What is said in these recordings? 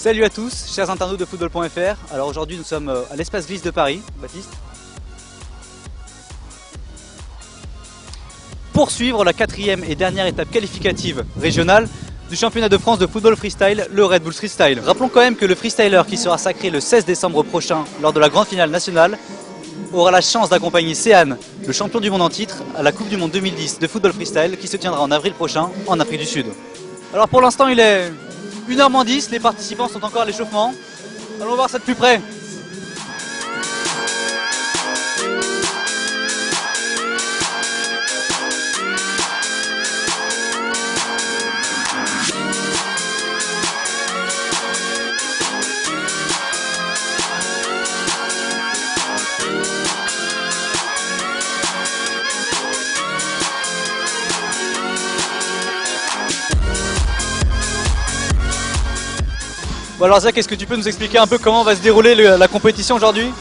Salut à tous, chers internautes de football.fr. Alors aujourd'hui nous sommes à l'espace glisse de Paris, Baptiste. Pour suivre la 4e et dernière étape qualificative régionale du championnat de France de football freestyle, le Red Bull Freestyle. Rappelons quand même que le freestyler qui sera sacré le 16 décembre prochain lors de la grande finale nationale aura la chance d'accompagner Céane, le champion du monde en titre, à la Coupe du Monde 2010 de football freestyle qui se tiendra en avril prochain en Afrique du Sud. Alors pour l'instant il est 1h10, les participants sont encore à l'échauffement. Allons voir ça de plus près. Bon alors Zach, est-ce que tu peux nous expliquer un peu comment va se dérouler la compétition aujourd'hui?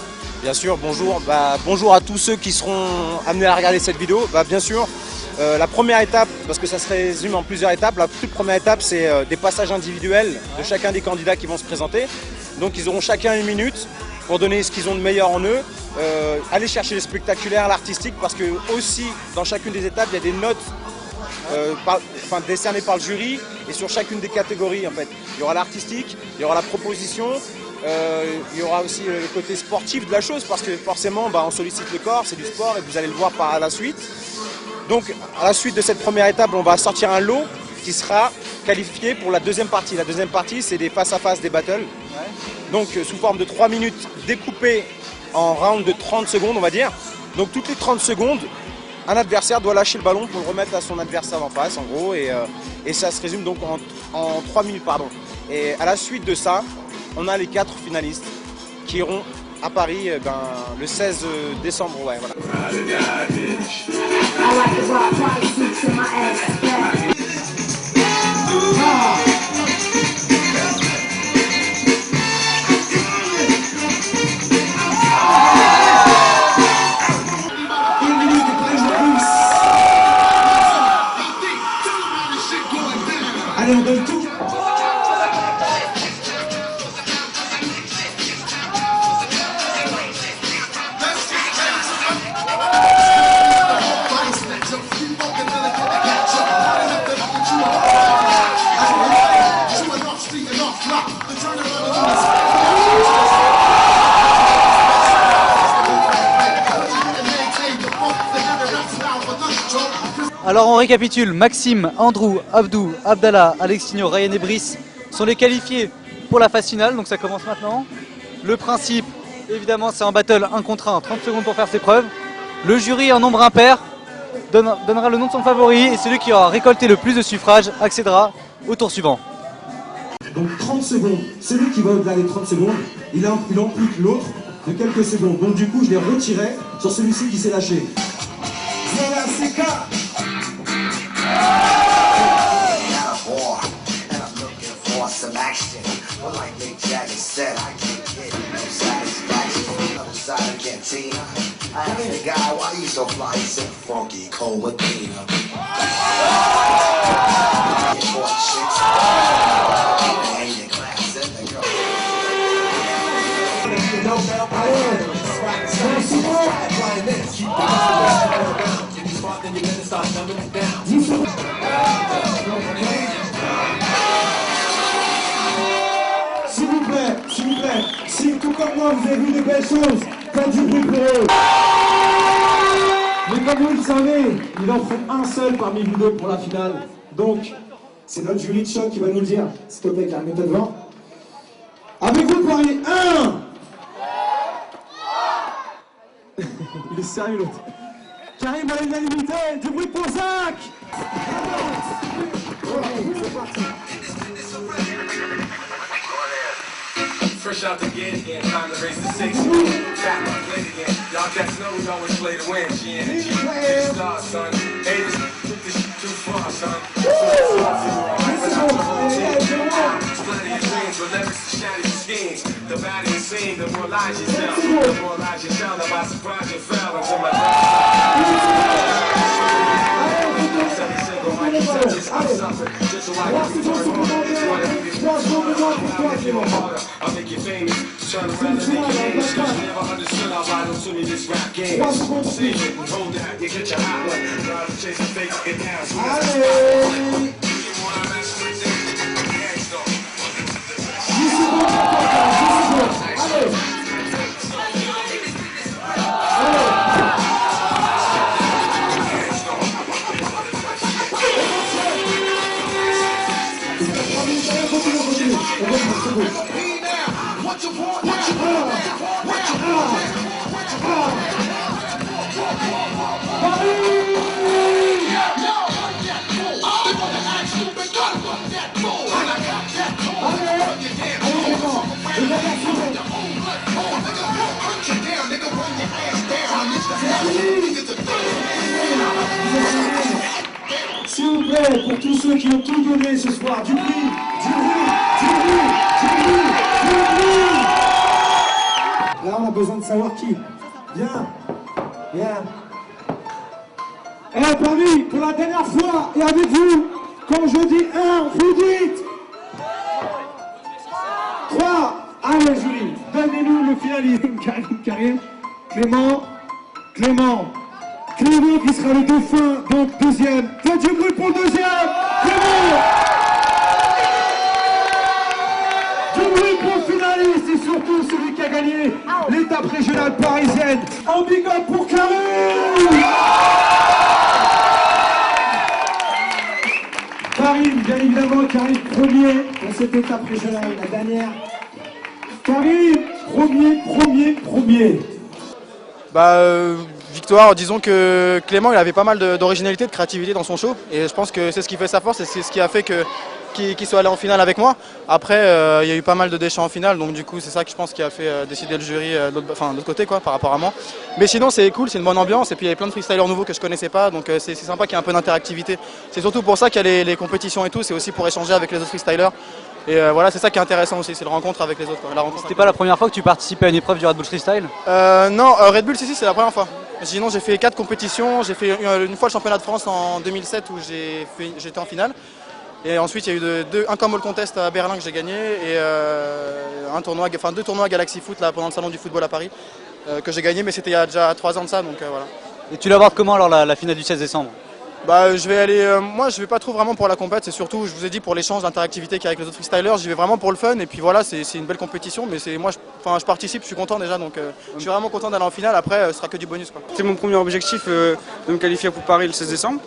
Bien sûr, bonjour. Bonjour à tous ceux qui seront amenés à regarder cette vidéo. Bien sûr, la première étape, parce que ça se résume en plusieurs étapes, la toute première étape c'est des passages individuels de chacun des candidats qui vont se présenter. Donc ils auront chacun 1 minute pour donner ce qu'ils ont de meilleur en eux. Aller chercher le spectaculaire, l'artistique, parce que aussi dans chacune des étapes il y a des notes décernées par le jury, et sur chacune des catégories en fait. Il y aura l'artistique, il y aura la proposition, il y aura aussi le côté sportif de la chose, parce que forcément on sollicite le corps, c'est du sport et vous allez le voir par la suite. Donc à la suite de cette première étape, on va sortir un lot qui sera qualifié pour la deuxième partie. La deuxième partie c'est des face-à-face, des battles. Donc sous forme de 3 minutes découpées en round de 30 secondes on va dire. Donc toutes les 30 secondes, un adversaire doit lâcher le ballon pour le remettre à son adversaire en face, en gros, et ça se résume donc en 3 minutes, pardon. Et à la suite de ça, on a les 4 finalistes qui iront à Paris le 16 décembre. Ouais, voilà. Allez, on donne tout. Alors on récapitule, Maxime, Andrew, Abdou, Abdallah, Alexinho, Ryan et Brice sont les qualifiés pour la phase finale, donc ça commence maintenant. Le principe, évidemment, c'est en battle 1 contre 1, 30 secondes pour faire ses preuves. Le jury en nombre impair donnera le nom de son favori et celui qui aura récolté le plus de suffrages accédera au tour suivant. Donc 30 secondes, celui qui va au-delà des 30 secondes, il implique l'autre de quelques secondes. Donc du coup, je les retirais sur celui-ci qui s'est lâché. Voilà, c'est K. Some action, but like Mick Jagger said, I can't get no satisfaction from the other side of Cantina. I asked the guy, why you so fly? He said, funky cold Medina. S'il vous plaît, si tout comme moi vous avez vu de belles choses, faites du bruit pour eux. Mais comme vous le savez, il en faut un seul parmi vous deux pour la finale. Donc, c'est notre jury de choc qui va nous le dire. S'il te plaît, Karim, mets-toi devant. Avec vous, Paris, 1. Il est sérieux l'autre. Karim à l'unanimité, du bruit pour Zach. C'est parti. Fresh out the gate, yeah, time to raise the 6. Back up, play again. Y'all cats know we always play to win. She and G, star, son. Haters, took this shit too far, son. So let's start to the whole team. Splatter your dreams, but never shatter your schemes. The badder you sing, the more lies you tell. The more lies you tell, the more surprise you fell into my life. Allez, 3 secondes supplémentaires, 3 secondes de moins pour toi, Clément. I'll make you famous. Turn around and make you famous. Cause you never understood how vital to me this rap game. Save it and hold that. You get your hot one. Try to chase a fake, get down. So Allez, 10 secondes pour toi, 10 secondes. Allez. S'il vous plaît, pour tous ceux qui ont tout donné ce soir, du bruit, du bruit, du bruit, du bruit, du bruit. Là, on a besoin de savoir qui. Viens, viens. Eh, Paris, pour la dernière fois, et avec vous, quand je dis 1, vous dites 3. Allez, Julie, donnez-nous le finaliste. Karim, Clément qui sera le dauphin, donc deuxième. Faites du bruit pour le deuxième. Clément. Du bruit pour le finaliste et surtout celui qui a gagné l'étape régionale parisienne. Un big up pour Karim. Karim, bien évidemment, Karim premier dans cette étape régionale, la dernière. Karim, premier. Victoire, disons que Clément il avait pas mal d'originalité, de créativité dans son show et je pense que c'est ce qui fait sa force et c'est ce qui a fait qu'il soit allé en finale avec moi. Après il y a eu pas mal de déchets en finale donc du coup c'est ça que je pense qui a fait décider le jury de l'autre côté quoi, par rapport à moi. Mais sinon c'est cool, c'est une bonne ambiance et puis il y avait plein de freestylers nouveaux que je connaissais pas donc c'est sympa qu'il y ait un peu d'interactivité. C'est surtout pour ça qu'il y a les compétitions et tout, c'est aussi pour échanger avec les autres freestylers. Et voilà, c'est ça qui est intéressant aussi, c'est la rencontre avec les autres. C'était pas la première fois que tu participais à une épreuve du Red Bull Freestyle? Non, Red Bull, si, c'est la première fois. Sinon, j'ai fait 4 compétitions. J'ai fait une fois le championnat de France en 2007 où j'étais en finale. Et ensuite, il y a eu un Camol Contest à Berlin que j'ai gagné et deux tournois Galaxy Foot là, pendant le salon du football à Paris que j'ai gagné, mais c'était il y a déjà 3 ans de ça. Donc, voilà. Et tu l'abordes comment alors la finale du 16 décembre? Je vais aller, moi je vais pas trop vraiment pour la compète, c'est surtout, je vous ai dit, pour l'échange, l'interactivité qu'il y a avec les autres freestylers, j'y vais vraiment pour le fun et puis voilà, c'est une belle compétition, mais moi je participe, je suis content déjà, donc je suis vraiment content d'aller en finale, après ce sera que du bonus quoi. C'est mon premier objectif de me qualifier pour Paris le 16 décembre.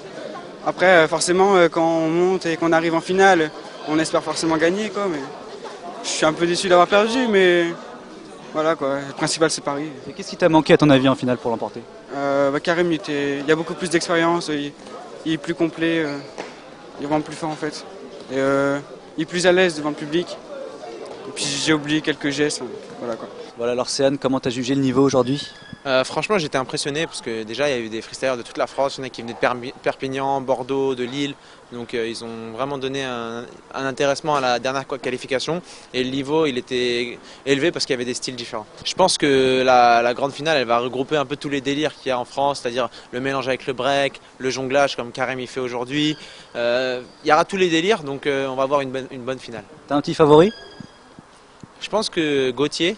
Après forcément quand on monte et qu'on arrive en finale, on espère forcément gagner quoi, mais je suis un peu déçu d'avoir perdu, mais voilà quoi, le principal c'est Paris. Et qu'est-ce qui t'a manqué à ton avis en finale pour l'emporter? Karim il y a beaucoup plus d'expérience. Il est plus complet, il est vraiment plus fort en fait. Et, il est plus à l'aise devant le public. Et puis j'ai oublié quelques gestes, voilà quoi. Voilà, alors Céane, comment tu as jugé le niveau aujourd'hui? Franchement, j'étais impressionné parce que déjà, il y a eu des freestylers de toute la France. Il y en a qui venaient de Perpignan, Bordeaux, de Lille. Donc ils ont vraiment donné un intéressement à la dernière qualification. Et le niveau, il était élevé parce qu'il y avait des styles différents. Je pense que la grande finale, elle va regrouper un peu tous les délires qu'il y a en France, c'est-à-dire le mélange avec le break, le jonglage comme Karim y fait aujourd'hui. Il y aura tous les délires, donc on va avoir une bonne finale. T'as un petit favori? Je pense que Gauthier,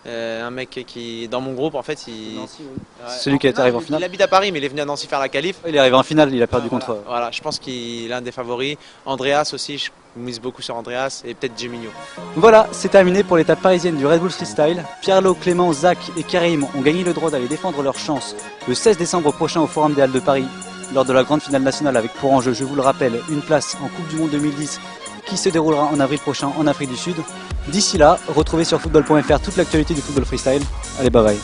un mec qui est dans mon groupe en fait, Celui qui est arrivé en finale. Il habite à Paris mais il est venu à Nancy faire la qualif. Il est arrivé en finale, il a perdu contre... Voilà, je pense qu'il est l'un des favoris. Andreas aussi, je mise beaucoup sur Andreas et peut-être Gemigno. Voilà, c'est terminé pour l'étape parisienne du Red Bull Freestyle. Pierlo, Clément, Zach et Karim ont gagné le droit d'aller défendre leur chance le 16 décembre prochain au Forum des Halles de Paris lors de la grande finale nationale avec pour enjeu, je vous le rappelle, une place en Coupe du Monde 2010 qui se déroulera en avril prochain en Afrique du Sud. D'ici là, retrouvez sur football.fr toute l'actualité du football freestyle. Allez, bye bye.